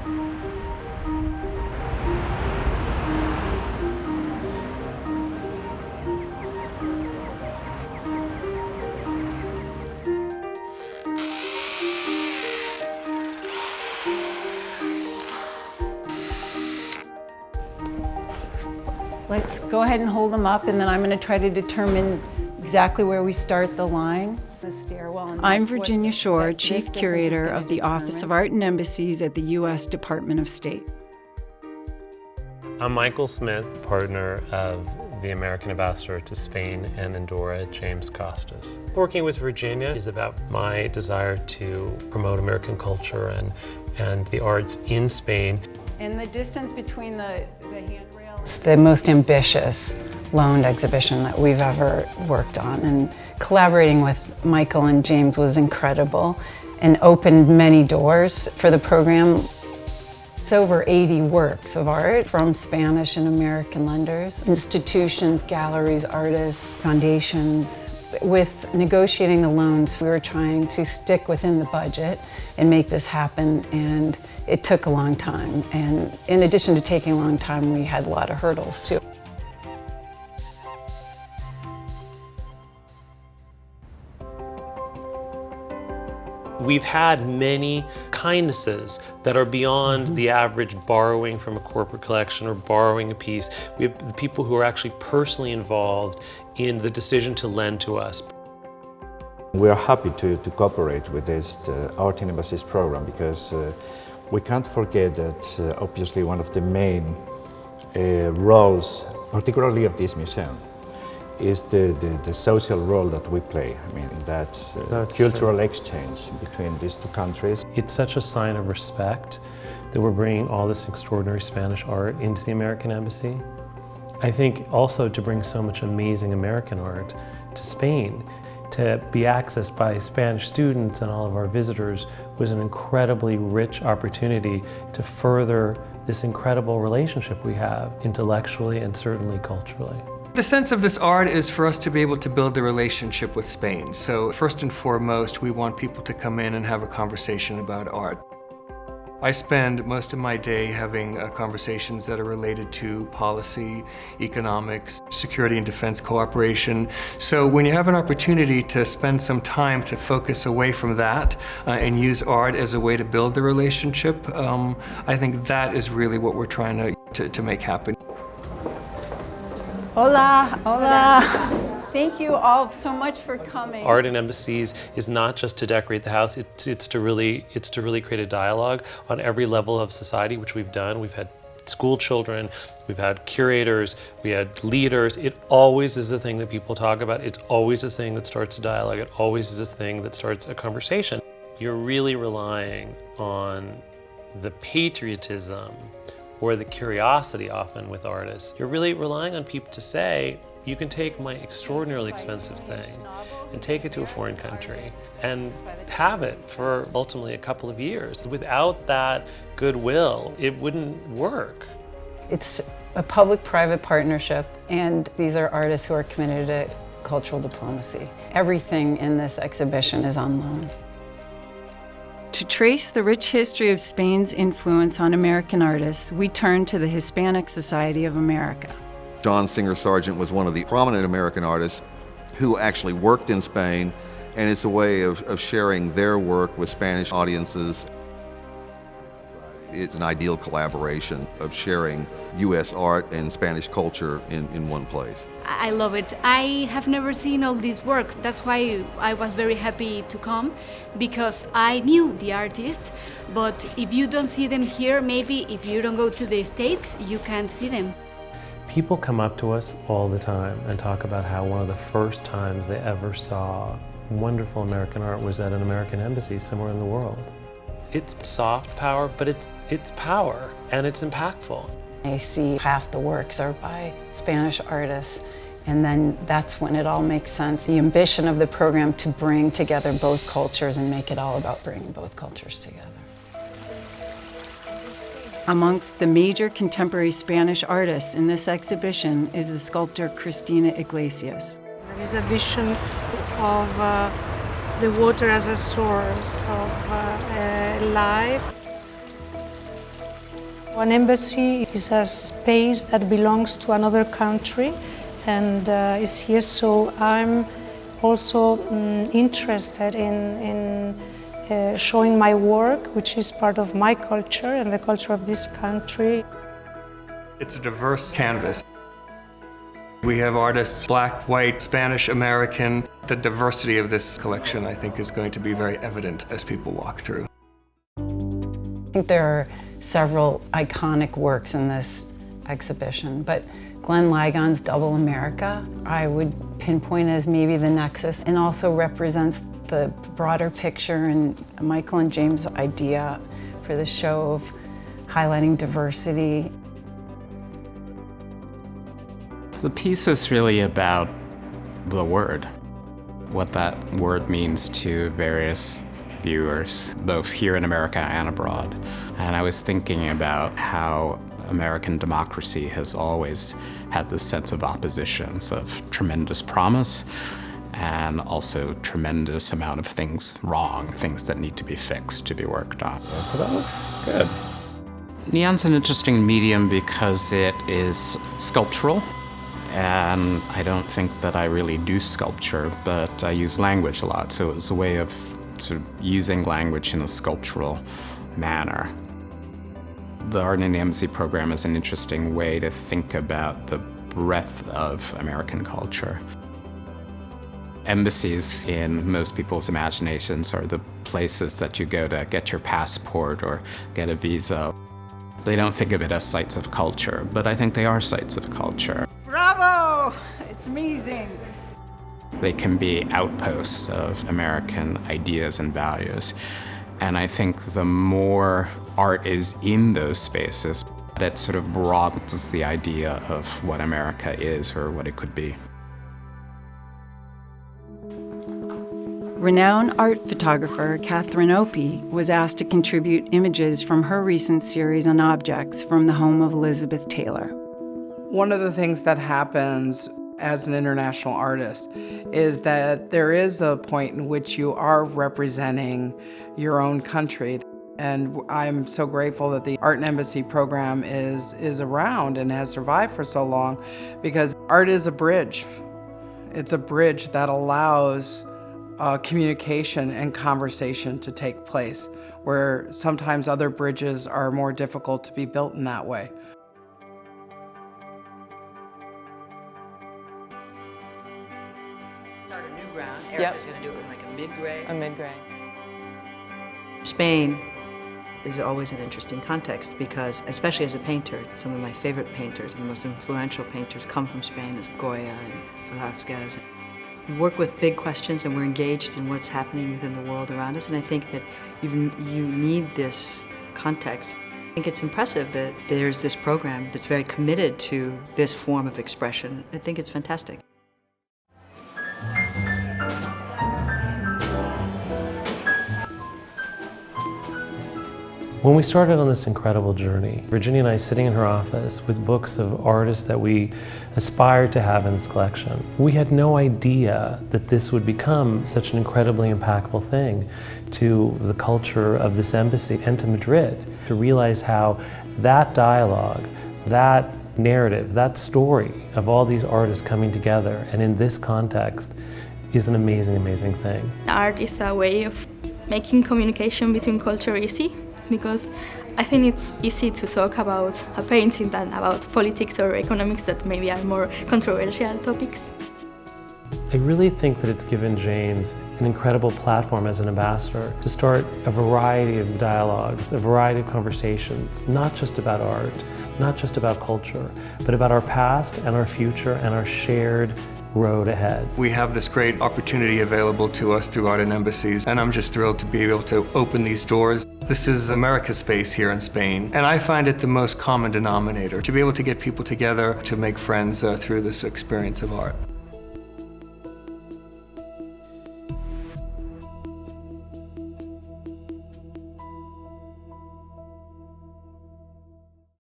Let's go ahead and hold them up, and then I'm going to try to determine exactly where we start the line. The stairwell. I'm Virginia Shore, Chief Curator of the Office of Art and Embassies at the U.S. Department of State. I'm Michael Smith, partner of the American Ambassador to Spain and Andorra, James Costas. Working with Virginia is about my desire to promote American culture and the arts in Spain. And the distance between the handrail. It's the most ambitious loaned exhibition that we've ever worked on, and collaborating with Michael and James was incredible and opened many doors for the program. It's over 80 works of art from Spanish and American lenders, institutions, galleries, artists, foundations. With negotiating the loans, we were trying to stick within the budget and make this happen, and it took a long time. And in addition to taking a long time, we had a lot of hurdles too. We've had many kindnesses that are beyond the average borrowing from a corporate collection or borrowing a piece. We have the people who are actually personally involved in the decision to lend to us. We are happy to cooperate with this Art in Embassies program because we can't forget that obviously one of the main roles, particularly of this museum, is the social role that we play. I mean, that cultural exchange between these two countries. It's such a sign of respect that we're bringing all this extraordinary Spanish art into the American Embassy. I think also to bring so much amazing American art to Spain, to be accessed by Spanish students and all of our visitors was an incredibly rich opportunity to further this incredible relationship we have intellectually and certainly culturally. The sense of this art is for us to be able to build a relationship with Spain. So first and foremost, we want people to come in and have a conversation about art. I spend most of my day having conversations that are related to policy, economics, security and defense cooperation. So when you have an opportunity to spend some time to focus away from that and use art as a way to build the relationship, I think that is really what we're trying to make happen. Hola, hola. Thank you all so much for coming. Art in Embassies is not just to decorate the house, it's to really create a dialogue on every level of society, which we've done. We've had school children, we've had curators, we had leaders. It always is a thing that people talk about. It's always a thing that starts a dialogue. It always is a thing that starts a conversation. You're really relying on the patriotism or the curiosity often with artists. You're really relying on people to say, you can take my extraordinarily expensive thing and take it to a foreign country and have it for ultimately a couple of years. Without that goodwill, it wouldn't work. It's a public-private partnership, and these are artists who are committed to cultural diplomacy. Everything in this exhibition is on loan. To trace the rich history of Spain's influence on American artists, we turn to the Hispanic Society of America. John Singer Sargent was one of the prominent American artists who actually worked in Spain, and it's a way of sharing their work with Spanish audiences. It's an ideal collaboration of sharing U.S. art and Spanish culture in one place. I love it. I have never seen all these works. That's why I was very happy to come, because I knew the artists, but if you don't see them here, maybe if you don't go to the States, you can't see them. People come up to us all the time and talk about how one of the first times they ever saw wonderful American art was at an American embassy somewhere in the world. It's soft power, but it's power, and it's impactful. I see half the works are by Spanish artists, and then that's when it all makes sense. The ambition of the program to bring together both cultures and make it all about bringing both cultures together. Amongst the major contemporary Spanish artists in this exhibition is the sculptor Cristina Iglesias. There is a vision of the water as a source of life. An embassy is a space that belongs to another country and is here, so I'm also interested in showing my work, which is part of my culture and the culture of this country. It's a diverse canvas. We have artists, black, white, Spanish, American. The diversity of this collection, I think, is going to be very evident as people walk through. I think there are several iconic works in this exhibition, but Glenn Ligon's Double America, I would pinpoint as maybe the nexus, and also represents the broader picture and Michael and James' idea for the show of highlighting diversity. The piece is really about the word, what that word means to various viewers, both here in America and abroad. And I was thinking about how American democracy has always had this sense of oppositions, of tremendous promise, and also tremendous amount of things wrong, things that need to be fixed, to be worked on. Well, that looks good. Neon's an interesting medium because it is sculptural, and I don't think that I really do sculpture, but I use language a lot, so it was a way of sort of using language in a sculptural manner. The Art in the Embassy program is an interesting way to think about the breadth of American culture. Embassies, in most people's imaginations, are the places that you go to get your passport or get a visa. They don't think of it as sites of culture, but I think they are sites of culture. Bravo! It's amazing. They can be outposts of American ideas and values. And I think the more art is in those spaces, it sort of broadens the idea of what America is or what it could be. Renowned art photographer Catherine Opie was asked to contribute images from her recent series on objects from the home of Elizabeth Taylor. One of the things that happens as an international artist is that there is a point in which you are representing your own country. And I'm so grateful that the Art and Embassy program is around and has survived for so long, because art is a bridge. It's a bridge that allows communication and conversation to take place, where sometimes other bridges are more difficult to be built in that way. Start a new ground. Erica's going to do it with like a mid-gray. A mid-gray. Spain is always an interesting context because, especially as a painter, some of my favorite painters and the most influential painters come from Spain, as Goya and Velázquez. We work with big questions and we're engaged in what's happening within the world around us, and I think that you need this context. I think it's impressive that there's this program that's very committed to this form of expression. I think it's fantastic. When we started on this incredible journey, Virginia and I sitting in her office with books of artists that we aspired to have in this collection, we had no idea that this would become such an incredibly impactful thing to the culture of this embassy and to Madrid. To realize how that dialogue, that narrative, that story of all these artists coming together and in this context is an amazing, amazing thing. Art is a way of making communication between culture easy, because I think it's easy to talk about a painting than about politics or economics that maybe are more controversial topics. I really think that it's given James an incredible platform as an ambassador to start a variety of dialogues, a variety of conversations, not just about art, not just about culture, but about our past and our future and our shared road ahead. We have this great opportunity available to us through Art and Embassies, and I'm just thrilled to be able to open these doors. This is America's space here in Spain, and I find it the most common denominator, to be able to get people together, to make friends through this experience of art.